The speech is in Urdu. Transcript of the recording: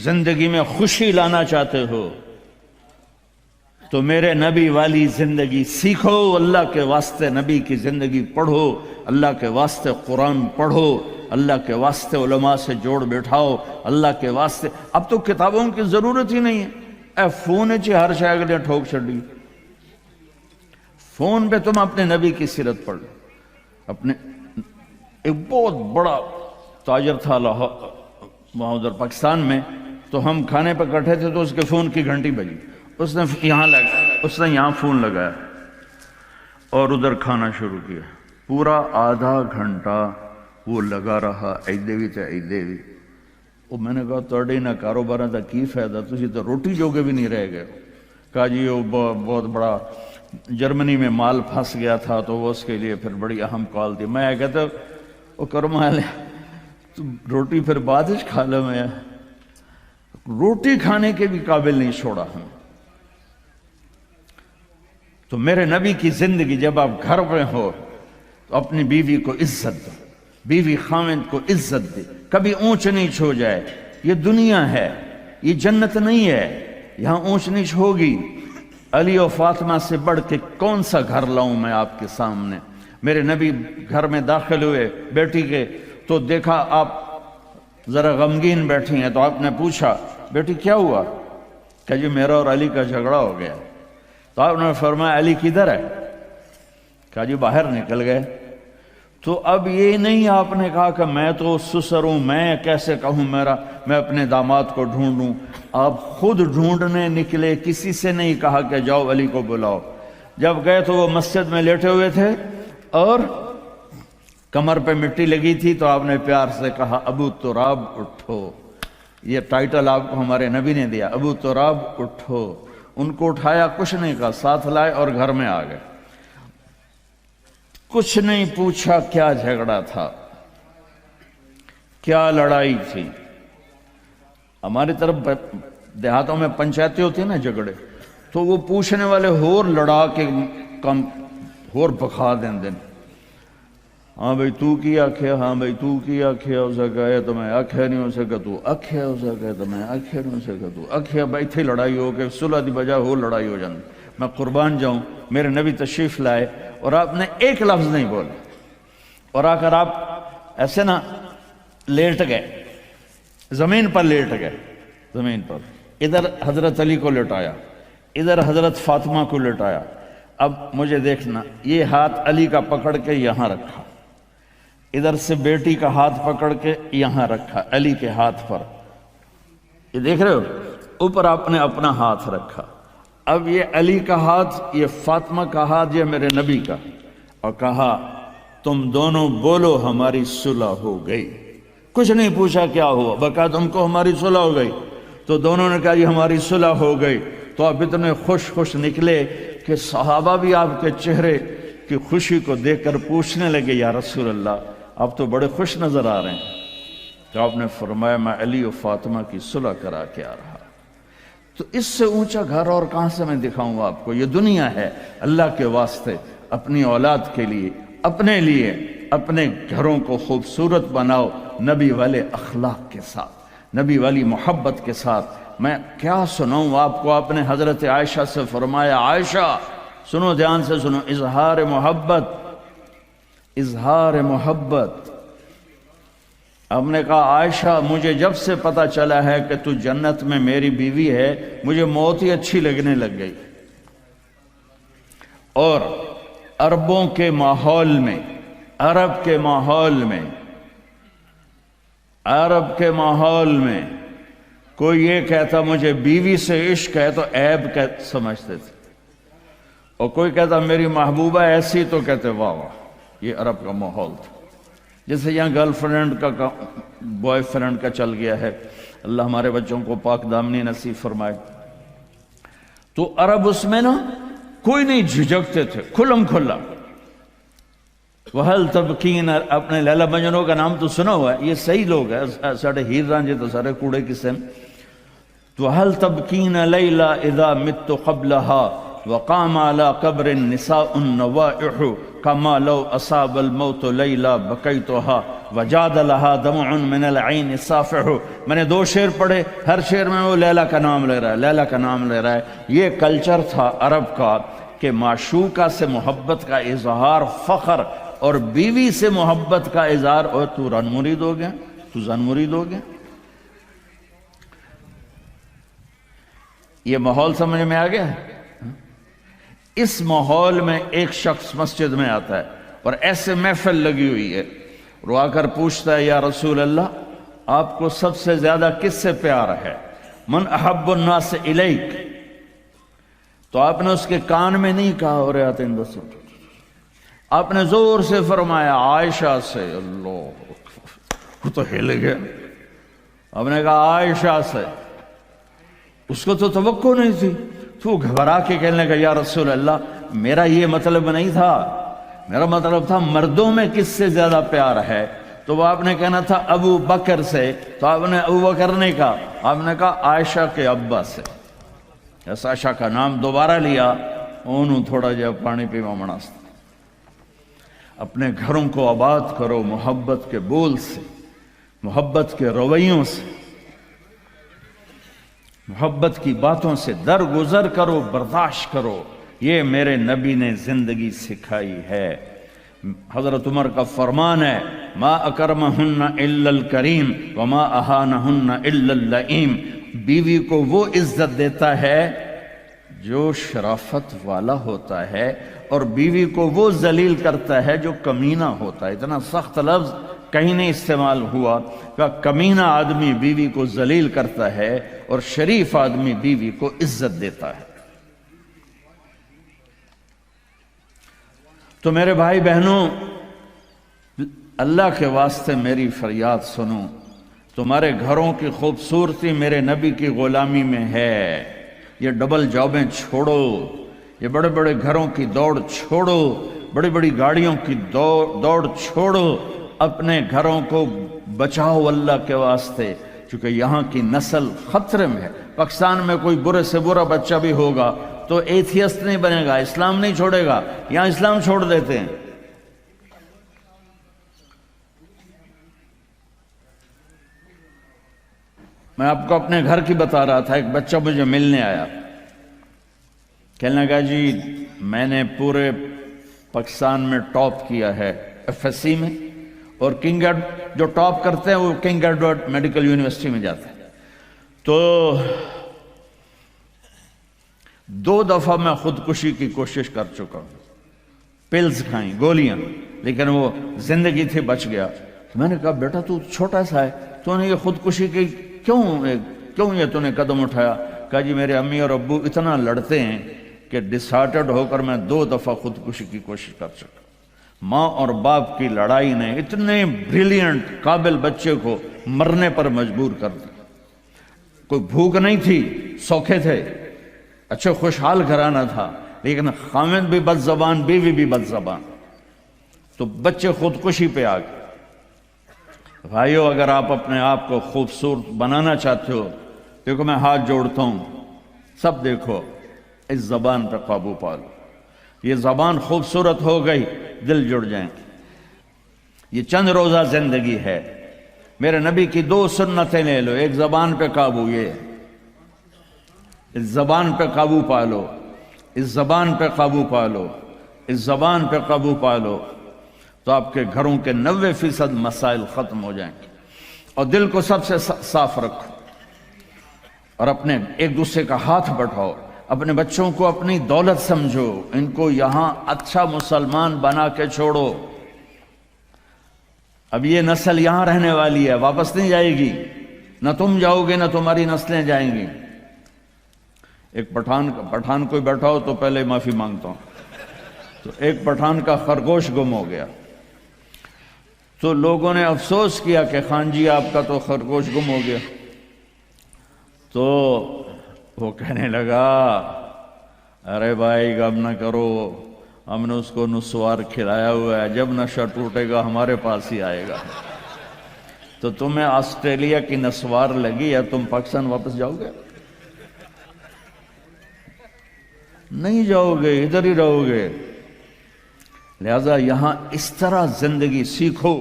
زندگی میں خوشی لانا چاہتے ہو تو میرے نبی والی زندگی سیکھو، اللہ کے واسطے نبی کی زندگی پڑھو، اللہ کے واسطے قرآن پڑھو، اللہ کے واسطے علماء سے جوڑ بیٹھاؤ، اللہ کے واسطے۔ اب تو کتابوں کی ضرورت ہی نہیں ہے، اے فون چی ہر شے کے لیے ٹھوک چھڑی، فون پہ تم اپنے نبی کی سیرت پڑھ لو۔ اپنے ایک بہت بڑا تاجر تھا وہاں ادھر پاکستان میں، تو ہم کھانے پہ کٹھے تھے تو اس کے فون کی گھنٹی بجی، اس نے یہاں فون لگایا اور ادھر کھانا شروع کیا، پورا آدھا گھنٹہ وہ لگا رہا، ایدے بھی تے ایدے بھی۔ وہ میں نے کہا توڑے نہ کاروبار دا کی فائدہ، تسی تو روٹی جوگے بھی نہیں رہ گئے۔ کہا جی وہ بہت بڑا جرمنی میں مال پھنس گیا تھا تو وہ اس کے لیے پھر بڑی اہم کال تھی۔ میں کہتا وہ کرما لے تو روٹی پھر بعد ہی کھا لے، میں روٹی کھانے کے بھی قابل نہیں چھوڑا ہم۔ تو میرے نبی کی زندگی جب آپ گھر میں ہو تو اپنی بیوی کو عزت دو، بیوی خاوند کو عزت دے، کبھی اونچ نیچ ہو جائے۔ یہ دنیا ہے، یہ جنت نہیں ہے، یہاں اونچ نیچ ہوگی۔ علی و فاطمہ سے بڑھ کے کون سا گھر لاؤں میں آپ کے سامنے؟ میرے نبی گھر میں داخل ہوئے بیٹی کے تو دیکھا آپ ذرا غمگین بیٹھی ہیں، تو آپ نے پوچھا بیٹی کیا ہوا؟ کہ جی میرا اور علی کا جھگڑا ہو گیا۔ تو آپ نے فرمایا علی کدھر ہے؟ کہا جی باہر نکل گئے۔ تو اب یہ نہیں آپ نے کہا کہ میں تو سسر ہوں، میں کیسے کہوں میں اپنے داماد کو ڈھونڈوں۔ آپ خود ڈھونڈنے نکلے، کسی سے نہیں کہا کہ جاؤ علی کو بلاؤ۔ جب گئے تو وہ مسجد میں لیٹے ہوئے تھے اور کمر پہ مٹی لگی تھی، تو آپ نے پیار سے کہا ابو تراب اٹھو۔ یہ ٹائٹل آپ کو ہمارے نبی نے دیا، ابو تراب اٹھو۔ ان کو اٹھایا، کچھ نہیں کہا، ساتھ لائے اور گھر میں آ گئے۔ کچھ نہیں پوچھا کیا جھگڑا تھا، کیا لڑائی تھی۔ ہماری طرف دیہاتوں میں پنچایتیں ہوتی ہیں نا جھگڑے، تو وہ پوچھنے والے ہور لڑا کے کم ہور بکھا دیں۔ ہاں بھئی تو کی آکھیا، ہاں بھئی تو کی آکھیا، ہو سکا ہے تو میں آکھیا نہیں ہو سکا، تو آکھیا ہو سکا ہے تو میں آکھیا نہیں ہو سکا، تو آکھیا بھائی تھی لڑائی ہو کے صلح دی بجائے ہو لڑائی ہو جاندی۔ میں قربان جاؤں، میرے نبی تشریف لائے اور آپ نے ایک لفظ نہیں بولے، اور آ کر آپ ایسے نا لیٹ گئے، زمین پر لیٹ گئے، زمین پر۔ ادھر حضرت علی کو لٹایا، ادھر حضرت فاطمہ کو لٹایا۔ اب مجھے دیکھنا، یہ ہاتھ علی کا پکڑ کے یہاں رکھا، ادھر سے بیٹی کا ہاتھ پکڑ کے یہاں رکھا علی کے ہاتھ پر، یہ دیکھ رہے ہو، اوپر آپ نے اپنا ہاتھ رکھا۔ اب یہ علی کا ہاتھ، یہ فاطمہ کا ہاتھ، یہ میرے نبی کا، اور کہا تم دونوں بولو ہماری صلح ہو گئی۔ کچھ نہیں پوچھا کیا ہوا، بکا تم کو ہماری صلح ہو گئی۔ تو دونوں نے کہا یہ ہماری صلح ہو گئی۔ تو آپ اتنے خوش نکلے کہ صحابہ بھی آپ کے چہرے کی خوشی کو دیکھ کر پوچھنے لگے یا رسول اللہ آپ تو بڑے خوش نظر آ رہے ہیں۔ تو آپ نے فرمایا میں علی و فاطمہ کی صلح کرا کے آ رہا۔ تو اس سے اونچا گھر اور کہاں سے میں دکھاؤں آپ کو؟ یہ دنیا ہے، اللہ کے واسطے اپنی اولاد کے لیے، اپنے لیے، اپنے گھروں کو خوبصورت بناؤ نبی والے اخلاق کے ساتھ، نبی والی محبت کے ساتھ۔ میں کیا سناؤں آپ کو؟ آپ نے حضرت عائشہ سے فرمایا عائشہ سنو، دھیان سے سنو، اظہار محبت، اظہار محبت۔ آپ نے کہا عائشہ مجھے جب سے پتا چلا ہے کہ تو جنت میں میری بیوی ہے، مجھے موت ہی اچھی لگنے لگ گئی۔ اور عربوں کے ماحول میں، عرب کے ماحول میں کوئی یہ کہتا مجھے بیوی سے عشق ہے تو عیب سمجھتے تھے، اور کوئی کہتا میری محبوبہ ایسی تو کہتے واہ واہ۔ یہ عرب کا ماحول تھا، جیسے یہاں گرل فرینڈ کا بوائے فرینڈ کا چل گیا ہے۔ اللہ ہمارے بچوں کو پاک دامنی نصیب فرمائے۔ تو عرب اس میں نا کوئی نہیں جھجکتے تھے، کھلم کھلا۔ وَهَلْ تَبْكِينَ، اپنے لیلا مجنوں کا نام تو سنا ہوا ہے، یہ صحیح لوگ ہیں، ساڑھے ہیر رانجے تو سارے کوڑے قسم۔ تو وَهَلْ تَبْكِينَ لَيْلَا اِذَا مِتُّ قَبْلَهَا وقام على قبر النساء النوائح كما لو أصاب الموت ليلى بكيتها وجاد لها دمع من العين صافح. میں نے 2 شعر پڑھے، ہر شعر میں وہ لیلا کا نام لے رہا ہے، لیلا کا نام لے رہا ہے. یہ کلچر تھا عرب کا کہ معشوقہ سے محبت کا اظہار فخر، اور بیوی سے محبت کا اظہار اور تو رن مرید ہو گیا، تو زن مرید ہو گیا. یہ ماحول سمجھ میں آ گیا ہے؟ اس ماحول میں ایک شخص مسجد میں آتا ہے اور ایسے محفل لگی ہوئی ہے، اور آ کر پوچھتا ہے یا رسول اللہ آپ کو سب سے زیادہ کس سے پیار ہے؟ من احب الناس الیک. تو آپ نے اس کے کان میں نہیں کہا اور آتے ہیں دس، آپ نے زور سے فرمایا عائشہ سے. اللہ، وہ تو ہل گیا. آپ نے کہا عائشہ سے. اس کو تو توقع نہیں تھی، تو گھبرا کے کہنے لگا یا رسول اللہ میرا یہ مطلب نہیں تھا، میرا مطلب تھا مردوں میں کس سے زیادہ پیار ہے. تو وہ آپ نے کہنا تھا ابو بکر سے، تو آپ نے ابو بکر نہیں کہا، آپ نے کہا عائشہ کے ابا سے. عائشہ کا نام دوبارہ لیا، انہوں تھوڑا جا پانی پیوا مناستا. اپنے گھروں کو آباد کرو محبت کے بول سے، محبت کے رویوں سے، محبت کی باتوں سے درگزر کرو، برداشت کرو. یہ میرے نبی نے زندگی سکھائی ہے. حضرت عمر کا فرمان ہے ما اکرمہن الا الکریم وما اہانہن الا اللئیم. بیوی کو وہ عزت دیتا ہے جو شرافت والا ہوتا ہے، اور بیوی کو وہ ذلیل کرتا ہے جو کمینہ ہوتا ہے. اتنا سخت لفظ کہیں نہیں استعمال ہوا کہ کمینہ آدمی بیوی کو ذلیل کرتا ہے اور شریف آدمی بیوی کو عزت دیتا ہے. تو میرے بھائی بہنوں، اللہ کے واسطے میری فریاد سنو. تمہارے گھروں کی خوبصورتی میرے نبی کی غلامی میں ہے. یہ ڈبل جابیں چھوڑو، یہ بڑے بڑے گھروں کی دوڑ چھوڑو، بڑی بڑی گاڑیوں کی دوڑ چھوڑو. اپنے گھروں کو بچاؤ اللہ کے واسطے، چونکہ یہاں کی نسل خطرے میں ہے. پاکستان میں کوئی برے سے برا بچہ بھی ہوگا تو ایتھیسٹ نہیں بنے گا، اسلام نہیں چھوڑے گا. یہاں اسلام چھوڑ دیتے ہیں. میں آپ کو اپنے گھر کی بتا رہا تھا. ایک بچہ مجھے ملنے آیا، کہنے لگا جی میں نے پورے پاکستان میں ٹاپ کیا ہے ایف ایس سی میں، اور کنگ جو ٹاپ کرتے ہیں وہ کنگ ایڈورڈ میڈیکل یونیورسٹی میں جاتے ہیں. تو 2 دفعہ میں خودکشی کی کوشش کر چکا ہوں، پلز کھائیں، گولیاں، لیکن وہ زندگی تھی بچ گیا. میں نے کہا بیٹا تو چھوٹا سا ہے، تو نے یہ خودکشی کی کیوں یہ تو نے قدم اٹھایا؟ کہا جی میرے امی اور ابو اتنا لڑتے ہیں کہ ڈسہارٹڈ ہو کر میں 2 دفعہ خودکشی کی کوشش کر چکا. ماں اور باپ کی لڑائی نے اتنے بریلینٹ قابل بچے کو مرنے پر مجبور کر دیا. کوئی بھوک نہیں تھی، سوکھے تھے، اچھا خوشحال گھرانہ تھا، لیکن خامد بھی بد زبان، بیوی بھی بد زبان، تو بچے خودکشی پہ آ گئے. بھائیو اگر آپ اپنے آپ کو خوبصورت بنانا چاہتے ہو، دیکھو میں ہاتھ جوڑتا ہوں، سب دیکھو، اس زبان پہ قابو پالو. یہ زبان خوبصورت ہو گئی، دل جڑ جائیں. یہ چند روزہ زندگی ہے. میرے نبی کی 2 سنتیں لے لو. ایک زبان پہ قابو، یہ اس زبان پہ قابو پالو، اس زبان پہ قابو پالو، اس زبان پہ قابو پالو، تو آپ کے گھروں کے 90% مسائل ختم ہو جائیں گے. اور دل کو سب سے صاف رکھو، اور اپنے ایک دوسرے کا ہاتھ بٹھاؤ. اپنے بچوں کو اپنی دولت سمجھو، ان کو یہاں اچھا مسلمان بنا کے چھوڑو. اب یہ نسل یہاں رہنے والی ہے، واپس نہیں جائے گی. نہ تم جاؤ گے نہ تمہاری نسلیں جائیں گی. ایک پٹھان کوئی بیٹھا ہو تو پہلے معافی مانگتا ہوں. تو ایک پٹھان کا خرگوش گم ہو گیا، تو لوگوں نے افسوس کیا کہ خان جی آپ کا تو خرگوش گم ہو گیا. تو وہ کہنے لگا ارے بھائی غم نہ کرو، ہم نے اس کو نسوار کھلایا ہوا ہے، جب نشہ ٹوٹے گا ہمارے پاس ہی آئے گا. تو تمہیں آسٹریلیا کی نسوار لگی یا تم پاکستان واپس جاؤ گے؟ نہیں جاؤ گے، ادھر ہی رہو گے۔ لہذا یہاں اس طرح زندگی سیکھو